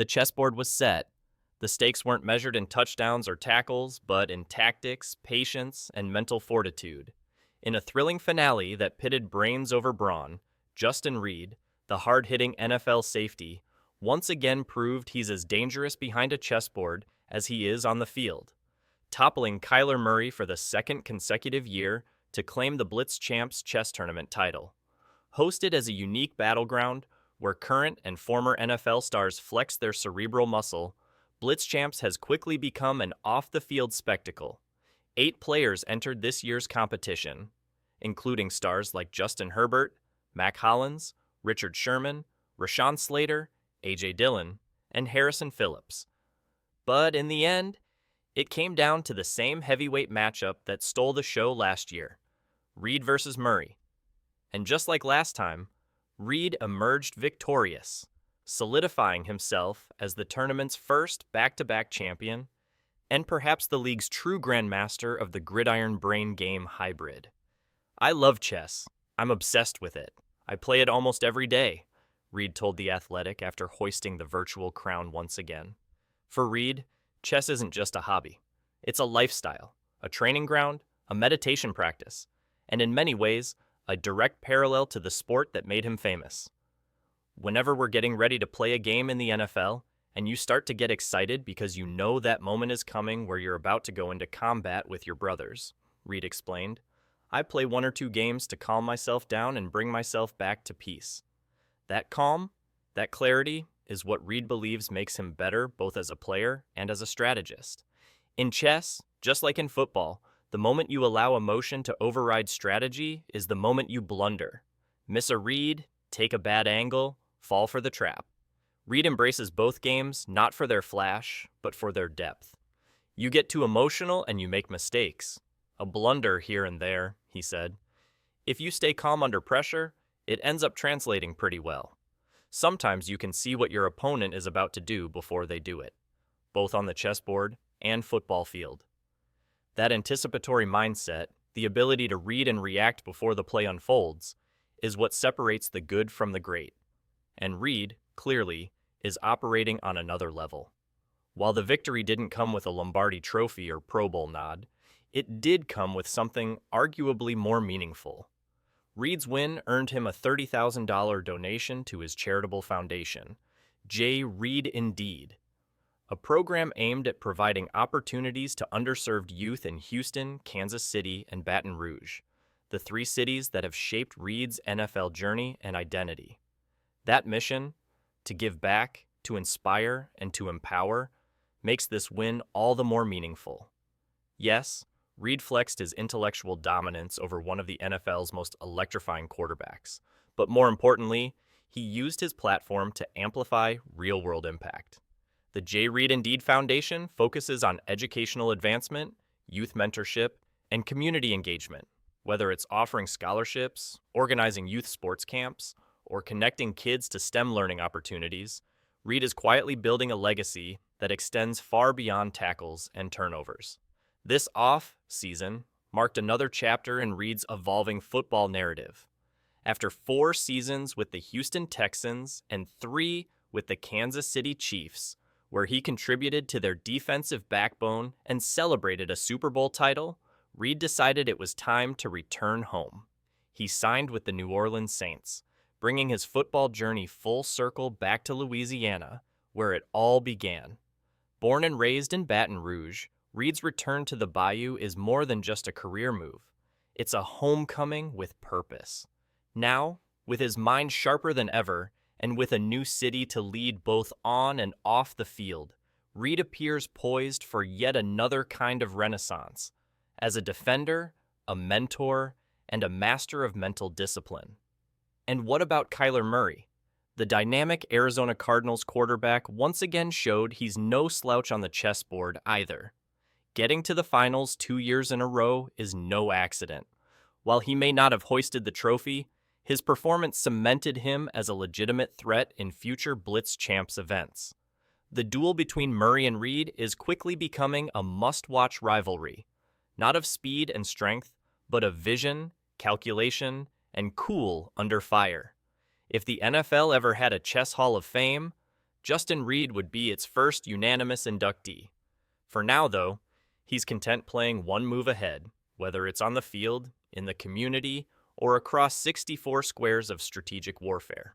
The chessboard was set. The stakes weren't measured in touchdowns or tackles, but in tactics, patience, and mental fortitude. In a thrilling finale that pitted brains over brawn, Justin Reid, the hard-hitting NFL safety, once again proved he's as dangerous behind a chessboard as he is on the field, toppling Kyler Murray for the second consecutive year to claim the BlitzChamps chess tournament title. Hosted as a unique battleground where current and former NFL stars flex their cerebral muscle, BlitzChamps has quickly become an off-the-field spectacle. 8 players entered this year's competition, including stars like Justin Herbert, Mac Hollins, Richard Sherman, Rashawn Slater, AJ Dillon, and Harrison Phillips. But in the end, it came down to the same heavyweight matchup that stole the show last year, Reid versus Murray. And just like last time, Reid emerged victorious, solidifying himself as the tournament's first back-to-back champion and perhaps the league's true grandmaster of the gridiron brain game hybrid. I love chess. I'm obsessed with it. I play it almost every day, Reid told The Athletic after hoisting the virtual crown once again. For Reid, chess isn't just a hobby. It's a lifestyle, a training ground, a meditation practice, and in many ways, a direct parallel to the sport that made him famous. Whenever we're getting ready to play a game in the NFL, and you start to get excited because you know that moment is coming where you're about to go into combat with your brothers, Reid explained, I play 1 or 2 games to calm myself down and bring myself back to peace. That calm, that clarity, is what Reid believes makes him better both as a player and as a strategist. In chess, just like in football, the moment you allow emotion to override strategy is the moment you blunder. Miss a read, take a bad angle, fall for the trap. Reid embraces both games not for their flash, but for their depth. You get too emotional and you make mistakes. A blunder here and there, he said. If you stay calm under pressure, it ends up translating pretty well. Sometimes you can see what your opponent is about to do before they do it, both on the chessboard and football field. That anticipatory mindset, the ability to read and react before the play unfolds, is what separates the good from the great. And Reid, clearly, is operating on another level. While the victory didn't come with a Lombardi Trophy or Pro Bowl nod, it did come with something arguably more meaningful. Reid's win earned him a $30,000 donation to his charitable foundation, JReid Indeed, a program aimed at providing opportunities to underserved youth in Houston, Kansas City, and Baton Rouge, the 3 cities that have shaped Reid's NFL journey and identity. That mission, to give back, to inspire, and to empower, makes this win all the more meaningful. Yes, Reid flexed his intellectual dominance over one of the NFL's most electrifying quarterbacks, but more importantly, he used his platform to amplify real-world impact. The JReid Indeed Foundation focuses on educational advancement, youth mentorship, and community engagement, whether it's offering scholarships, organizing youth sports camps, or connecting kids to STEM learning opportunities. Reid is quietly building a legacy that extends far beyond tackles and turnovers. This off-season marked another chapter in Reid's evolving football narrative. After 4 seasons with the Houston Texans and 3 with the Kansas City Chiefs, where he contributed to their defensive backbone and celebrated a Super Bowl title, Reid decided it was time to return home. He signed with the New Orleans Saints, bringing his football journey full circle back to Louisiana, where it all began. Born and raised in Baton Rouge, Reid's return to the Bayou is more than just a career move. It's a homecoming with purpose. Now, with his mind sharper than ever, and with a new city to lead both on and off the field, Reid appears poised for yet another kind of renaissance, as a defender, a mentor, and a master of mental discipline. And what about Kyler Murray? The dynamic Arizona Cardinals quarterback once again showed he's no slouch on the chessboard either. Getting to the finals 2 years in a row is no accident. While he may not have hoisted the trophy, his performance cemented him as a legitimate threat in future BlitzChamps events. The duel between Murray and Reid is quickly becoming a must-watch rivalry, not of speed and strength, but of vision, calculation, and cool under fire. If the NFL ever had a chess hall of fame, Justin Reid would be its first unanimous inductee. For now, though, he's content playing one move ahead, whether it's on the field, in the community, or across 64 squares of strategic warfare.